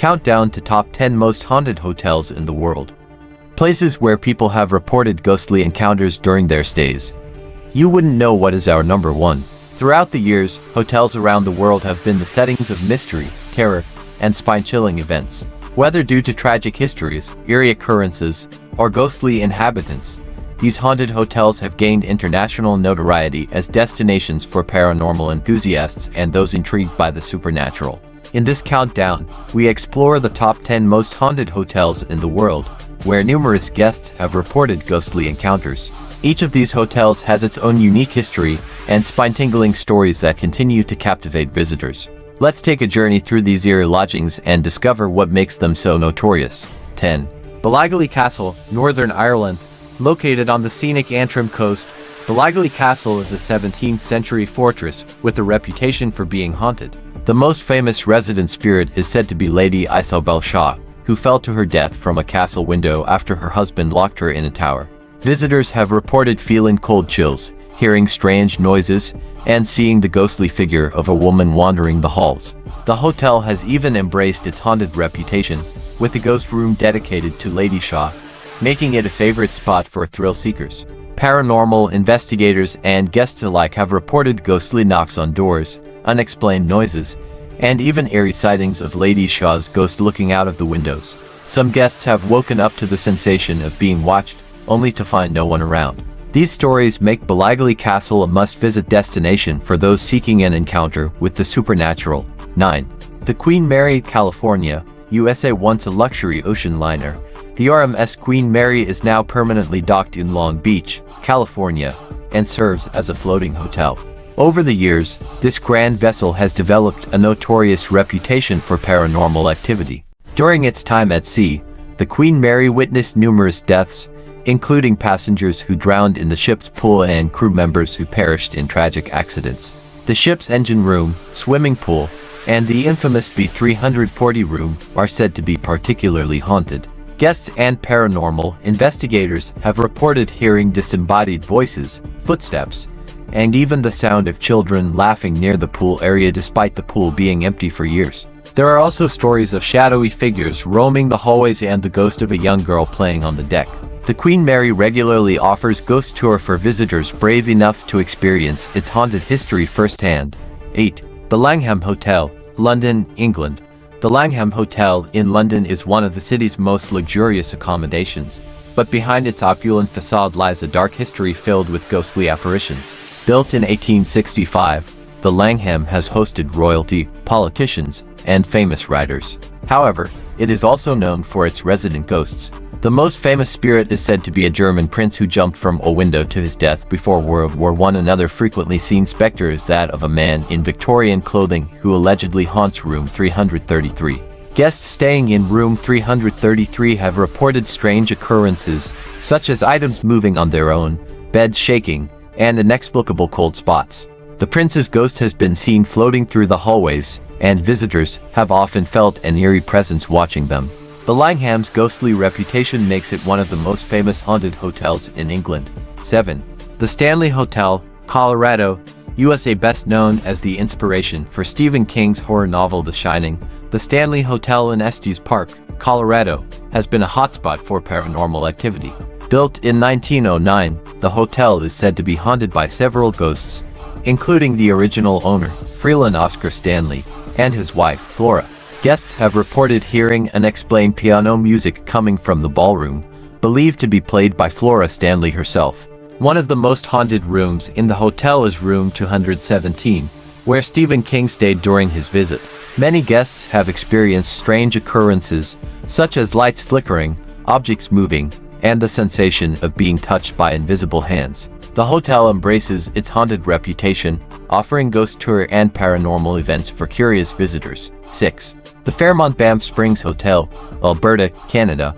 Countdown to top 10 most haunted hotels in the world. Places where people have reported ghostly encounters during their stays. You wouldn't know what is our number one. Throughout the years, hotels around the world have been the settings of mystery, terror, and spine-chilling events. Whether due to tragic histories, eerie occurrences, or ghostly inhabitants, these haunted hotels have gained international notoriety as destinations for paranormal enthusiasts and those intrigued by the supernatural. In this countdown, we explore the top 10 most haunted hotels in the world, where numerous guests have reported ghostly encounters. Each of these hotels has its own unique history and spine-tingling stories that continue to captivate visitors. Let's take a journey through these eerie lodgings and discover what makes them so notorious. 10. Ballygley Castle, Northern Ireland. Located on the scenic Antrim coast, Ballygley Castle is a 17th-century fortress with a reputation for being haunted. The most famous resident spirit is said to be Lady Isobel Shaw, who fell to her death from a castle window after her husband locked her in a tower. Visitors have reported feeling cold chills, hearing strange noises, and seeing the ghostly figure of a woman wandering the halls. The hotel has even embraced its haunted reputation, with a ghost room dedicated to Lady Shaw, making it a favorite spot for thrill seekers. Paranormal investigators and guests alike have reported ghostly knocks on doors, unexplained noises, and even eerie sightings of Lady Shaw's ghost looking out of the windows. Some guests have woken up to the sensation of being watched, only to find no one around. These stories make Ballygley Castle a must-visit destination for those seeking an encounter with the supernatural. 9. The Queen Mary, California, USA. Once a luxury ocean liner, the RMS Queen Mary is now permanently docked in Long Beach, California, and serves as a floating hotel. Over the years, this grand vessel has developed a notorious reputation for paranormal activity. During its time at sea, the Queen Mary witnessed numerous deaths, including passengers who drowned in the ship's pool and crew members who perished in tragic accidents. The ship's engine room, swimming pool, and the infamous B340 room are said to be particularly haunted. Guests and paranormal investigators have reported hearing disembodied voices, footsteps, and even the sound of children laughing near the pool area despite the pool being empty for years. There are also stories of shadowy figures roaming the hallways and the ghost of a young girl playing on the deck. The Queen Mary regularly offers ghost tour for visitors brave enough to experience its haunted history firsthand. 8. The Langham Hotel, London, England. The Langham Hotel in London is one of the city's most luxurious accommodations, but behind its opulent facade lies a dark history filled with ghostly apparitions. Built in 1865, the Langham has hosted royalty, politicians, and famous writers. However, it is also known for its resident ghosts. The most famous spirit is said to be a German prince who jumped from a window to his death before World War I. Another frequently seen specter is that of a man in Victorian clothing who allegedly haunts room 333. Guests staying in room 333 have reported strange occurrences, such as items moving on their own, beds shaking, and inexplicable cold spots. The prince's ghost has been seen floating through the hallways, and visitors have often felt an eerie presence watching them. The Langham's ghostly reputation makes it one of the most famous haunted hotels in England. 7. The Stanley Hotel, Colorado, USA. Best known as the inspiration for Stephen King's horror novel The Shining, the Stanley Hotel in Estes Park, Colorado, has been a hotspot for paranormal activity. Built in 1909, the hotel is said to be haunted by several ghosts, including the original owner, Freeland Oscar Stanley, and his wife, Flora. Guests have reported hearing unexplained piano music coming from the ballroom, believed to be played by Flora Stanley herself. One of the most haunted rooms in the hotel is room 217, where Stephen King stayed during his visit. Many guests have experienced strange occurrences, such as lights flickering, objects moving, and the sensation of being touched by invisible hands. The hotel embraces its haunted reputation, offering ghost tour and paranormal events for curious visitors. 6. The Fairmont Banff Springs Hotel, Alberta, Canada.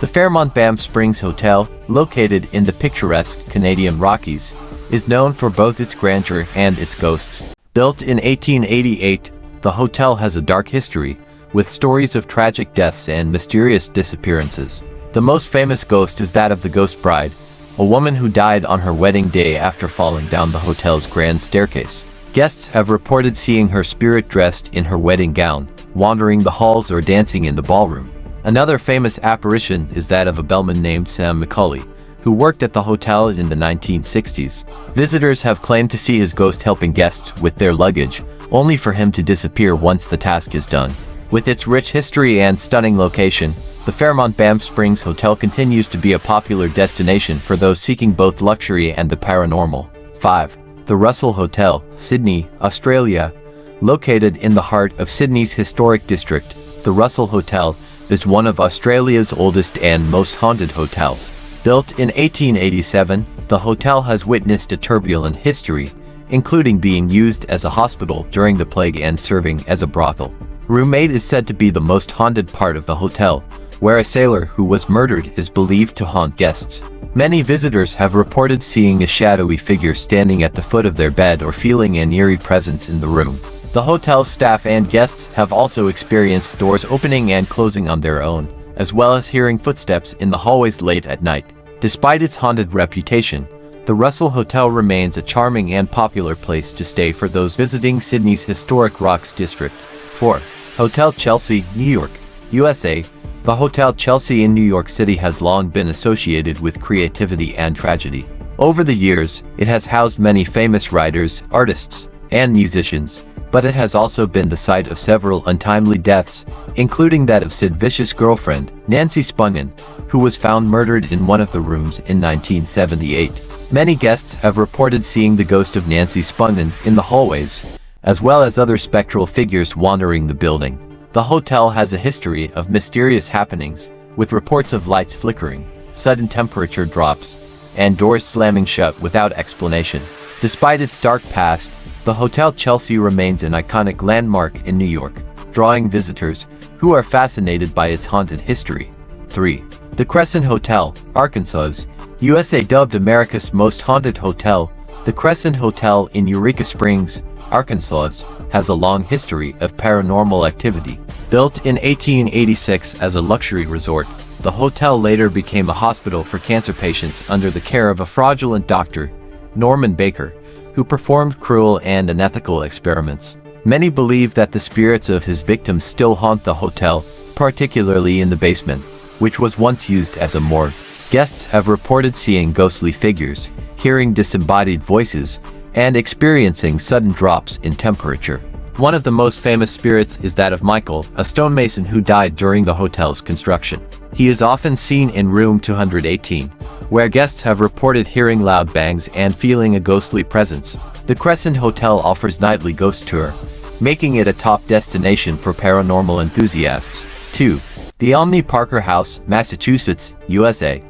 The Fairmont Banff Springs Hotel, located in the picturesque Canadian Rockies, is known for both its grandeur and its ghosts. Built in 1888, the hotel has a dark history, with stories of tragic deaths and mysterious disappearances. The most famous ghost is that of the Ghost Bride, a woman who died on her wedding day after falling down the hotel's grand staircase. Guests have reported seeing her spirit dressed in her wedding gown, wandering the halls or dancing in the ballroom. Another famous apparition is that of a bellman named Sam Macaulay, who worked at the hotel in the 1960s. Visitors have claimed to see his ghost helping guests with their luggage, only for him to disappear once the task is done. With its rich history and stunning location, the Fairmont Banff Springs Hotel continues to be a popular destination for those seeking both luxury and the paranormal. 5. The Russell Hotel, Sydney, Australia. Located in the heart of Sydney's historic district, the Russell Hotel is one of Australia's oldest and most haunted hotels. Built in 1887, the hotel has witnessed a turbulent history, including being used as a hospital during the plague and serving as a brothel. Room 8 is said to be the most haunted part of the hotel, where a sailor who was murdered is believed to haunt guests. Many visitors have reported seeing a shadowy figure standing at the foot of their bed or feeling an eerie presence in the room. The hotel's staff and guests have also experienced doors opening and closing on their own, as well as hearing footsteps in the hallways late at night. Despite its haunted reputation, the Russell Hotel remains a charming and popular place to stay for those visiting Sydney's historic Rocks District. 4. Hotel Chelsea, New York, USA. The Hotel Chelsea in New York City has long been associated with creativity and tragedy. Over the years, it has housed many famous writers, artists, and musicians, but it has also been the site of several untimely deaths, including that of Sid Vicious' girlfriend, Nancy Spungen, who was found murdered in one of the rooms in 1978. Many guests have reported seeing the ghost of Nancy Spungen in the hallways, as well as other spectral figures wandering the building. The hotel has a history of mysterious happenings, with reports of lights flickering, sudden temperature drops, and doors slamming shut without explanation. Despite its dark past, the Hotel Chelsea remains an iconic landmark in New York, drawing visitors who are fascinated by its haunted history. 3. The Crescent Hotel, Arkansas, USA. Dubbed America's most haunted hotel, the Crescent Hotel in Eureka Springs, Arkansas, has a long history of paranormal activity. Built in 1886 as a luxury resort, the hotel later became a hospital for cancer patients under the care of a fraudulent doctor, Norman Baker, who performed cruel and unethical experiments. Many believe that the spirits of his victims still haunt the hotel, particularly in the basement, which was once used as a morgue. Guests have reported seeing ghostly figures, hearing disembodied voices, and experiencing sudden drops in temperature. One of the most famous spirits is that of Michael, a stonemason who died during the hotel's construction. He is often seen in room 218, where guests have reported hearing loud bangs and feeling a ghostly presence. The Crescent Hotel offers nightly ghost tour, making it a top destination for paranormal enthusiasts. 2. The Omni Parker House, Massachusetts, USA.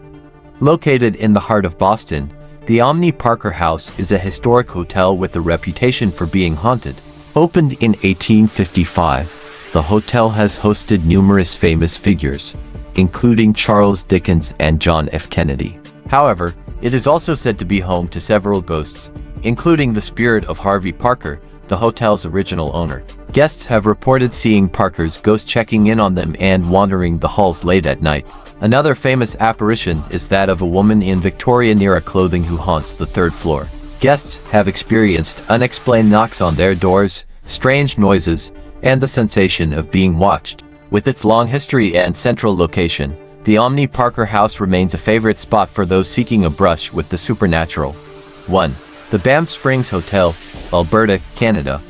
Located in the heart of Boston, the Omni Parker House is a historic hotel with a reputation for being haunted. Opened in 1855, the hotel has hosted numerous famous figures, including Charles Dickens and John F. Kennedy. However, it is also said to be home to several ghosts, including the spirit of Harvey Parker, the hotel's original owner. Guests have reported seeing Parker's ghost checking in on them and wandering the halls late at night. Another famous apparition is that of a woman in Victorian-era clothing who haunts the third floor. Guests have experienced unexplained knocks on their doors, strange noises, and the sensation of being watched. With its long history and central location, the Omni Parker House remains a favorite spot for those seeking a brush with the supernatural. 1. The Banff Springs Hotel, Alberta, Canada.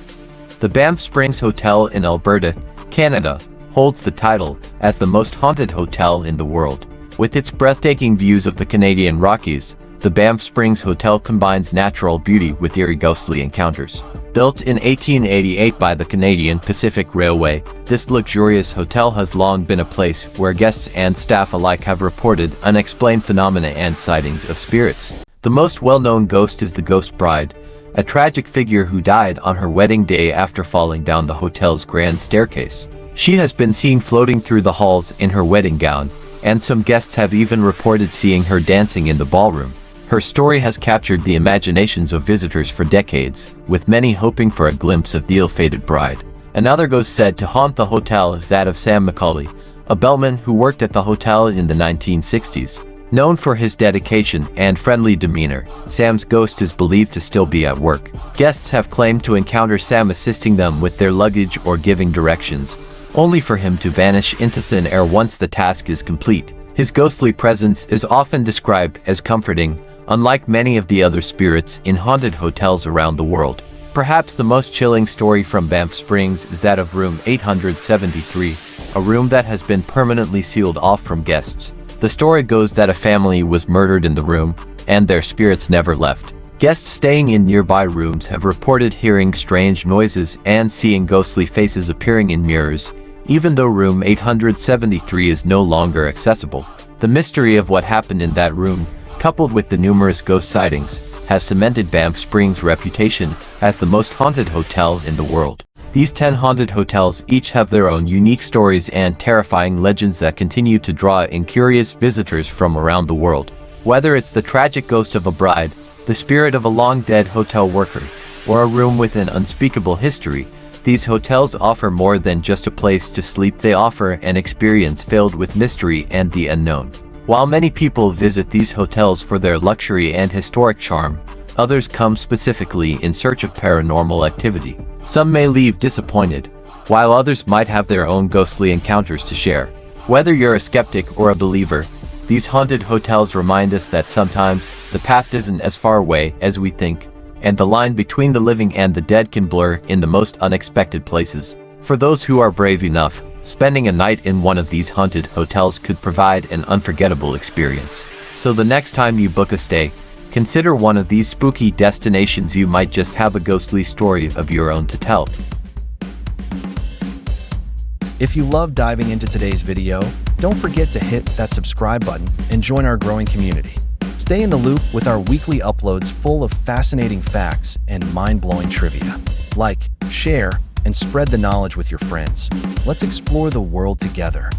The Banff Springs Hotel in Alberta, Canada, holds the title as the most haunted hotel in the world. With its breathtaking views of the Canadian Rockies, the Banff Springs Hotel combines natural beauty with eerie ghostly encounters. Built in 1888 by the Canadian Pacific Railway, this luxurious hotel has long been a place where guests and staff alike have reported unexplained phenomena and sightings of spirits. The most well-known ghost is the Ghost Bride, a tragic figure who died on her wedding day after falling down the hotel's grand staircase. She has been seen floating through the halls in her wedding gown, and some guests have even reported seeing her dancing in the ballroom. Her story has captured the imaginations of visitors for decades, with many hoping for a glimpse of the ill-fated bride. Another ghost said to haunt the hotel is that of Sam Macaulay, a bellman who worked at the hotel in the 1960s. Known for his dedication and friendly demeanor, Sam's ghost is believed to still be at work. Guests have claimed to encounter Sam assisting them with their luggage or giving directions, only for him to vanish into thin air once the task is complete. His ghostly presence is often described as comforting, unlike many of the other spirits in haunted hotels around the world. Perhaps the most chilling story from Banff Springs is that of room 873, a room that has been permanently sealed off from guests. The story goes that a family was murdered in the room, and their spirits never left. Guests staying in nearby rooms have reported hearing strange noises and seeing ghostly faces appearing in mirrors, even though room 873 is no longer accessible. The mystery of what happened in that room, coupled with the numerous ghost sightings, has cemented Banff Springs' reputation as the most haunted hotel in the world. These 10 haunted hotels each have their own unique stories and terrifying legends that continue to draw in curious visitors from around the world. Whether it's the tragic ghost of a bride, the spirit of a long-dead hotel worker, or a room with an unspeakable history, these hotels offer more than just a place to sleep. They offer an experience filled with mystery and the unknown. While many people visit these hotels for their luxury and historic charm, others come specifically in search of paranormal activity. Some may leave disappointed, while others might have their own ghostly encounters to share. Whether you're a skeptic or a believer, these haunted hotels remind us that sometimes the past isn't as far away as we think, and the line between the living and the dead can blur in the most unexpected places. For those who are brave enough, spending a night in one of these haunted hotels could provide an unforgettable experience. So the next time you book a stay, consider one of these spooky destinations. You might just have a ghostly story of your own to tell. If you love diving into today's video, don't forget to hit that subscribe button and join our growing community. Stay in the loop with our weekly uploads full of fascinating facts and mind-blowing trivia. Like, share, and spread the knowledge with your friends. Let's explore the world together.